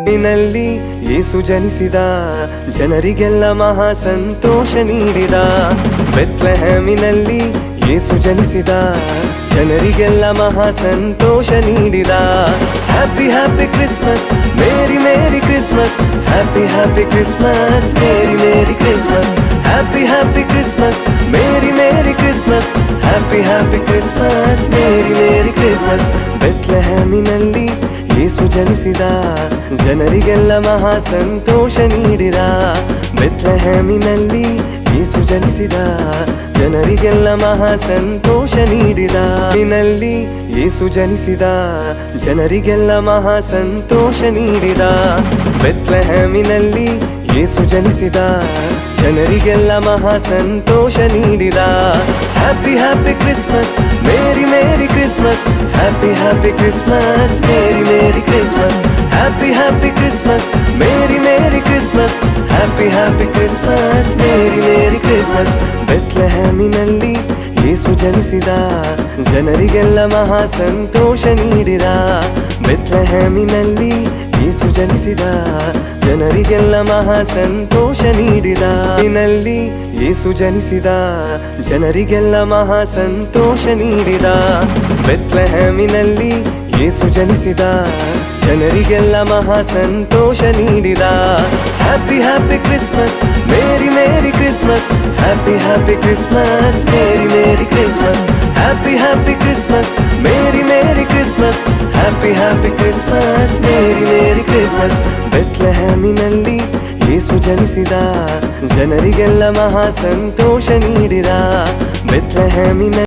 ನಲ್ಲಿ ಯೇಸು ಜನಿಸಿದ, ಜನರಿಗೆಲ್ಲ ಮಹಾ ಸಂತೋಷ ನೀಡಿದ. ಬೆತ್ಲೆಹೇಮಿನಲ್ಲಿ ಯೇಸು ಜನಿಸಿದ, ಜನರಿಗೆಲ್ಲ ಮಹಾ ಸಂತೋಷ ನೀಡಿದ. Happy happy Christmas, merry merry Christmas, happy happy Christmas, merry merry Christmas, happy happy Christmas, merry merry Christmas, happy happy Christmas, merry merry Christmas. ಬೆತ್ಲೆಹೇಮಿನಲ್ಲಿ ಯೇಸು ಜನಿಸಿದ, ಜನರಿಗೆಲ್ಲ ಮಹಾ ಸಂತೋಷ ನೀಡಿದ. ಬೆತ್ಲೆಹೇಮಿನಲ್ಲಿ ಯೇಸು ಜನಿಸಿದ, ಜನರಿಗೆಲ್ಲ ಮಹಾ ಸಂತೋಷ ನೀಡಿದ. ನಲ್ಲಿ ಯೇಸು ಜನಿಸಿದ, ಜನರಿಗೆಲ್ಲ ಮಹಾ ಸಂತೋಷ ನೀಡಿದ. ಬೆತ್ಲೆಹೇಮಿನಲ್ಲಿ ಯೇಸು ಜನಿಸಿದ, ಜನರಿಗೆಲ್ಲ ಮಹಾ ಸಂತೋಷ ನೀಡಿದ. Happy happy Christmas, merry merry Christmas, happy happy Christmas, merry merry Christmas, happy happy Christmas, merry merry Christmas, happy happy Christmas, merry merry Christmas. ಬೆತ್ಲೆಹೇಮಿನಲ್ಲಿ ಯೇಸು ಜನಿಸಿದ, ಜನರಿಗೆಲ್ಲ ಮಹಾ ಸಂತೋಷ ನೀಡಿದ. ಬೆತ್ಲೆಹೇಮಿನಲ್ಲಿ ಯೇಸು ಜನಿಸಿದ, ಜನರಿಗೆಲ್ಲ ಮಹಾ ಸಂತೋಷ ನೀಡಿದ. ನಲ್ಲಿ ಯೇಸು ಜನಿಸಿದ, ಜನರಿಗೆಲ್ಲ ಮಹಾ ಸಂತೋಷ ನೀಡಿದ. ಬೆತ್ಲೆಹೇಮಿನಲ್ಲಿ ಯೇಸು ಜನಿಸಿದ, ಜನರಿಗೆಲ್ಲ ಮಹಾ ಸಂತೋಷ ನೀಡಿದ. Happy happy Christmas, merry merry Christmas, happy happy Christmas, merry merry Christmas, happy happy Christmas, merry merry Christmas, happy happy Christmas, merry merry Christmas. ಬೆತ್ಲೆಹೇಮಿನಲ್ಲಿ ಯೇಸು ಜನಿಸಿದ, ಜನರಿಗೆಲ್ಲ ಮಹಾ ಸಂತೋಷ ನೀಡಿದ. ಬೆತ್ಲೆಹೇಮಿನ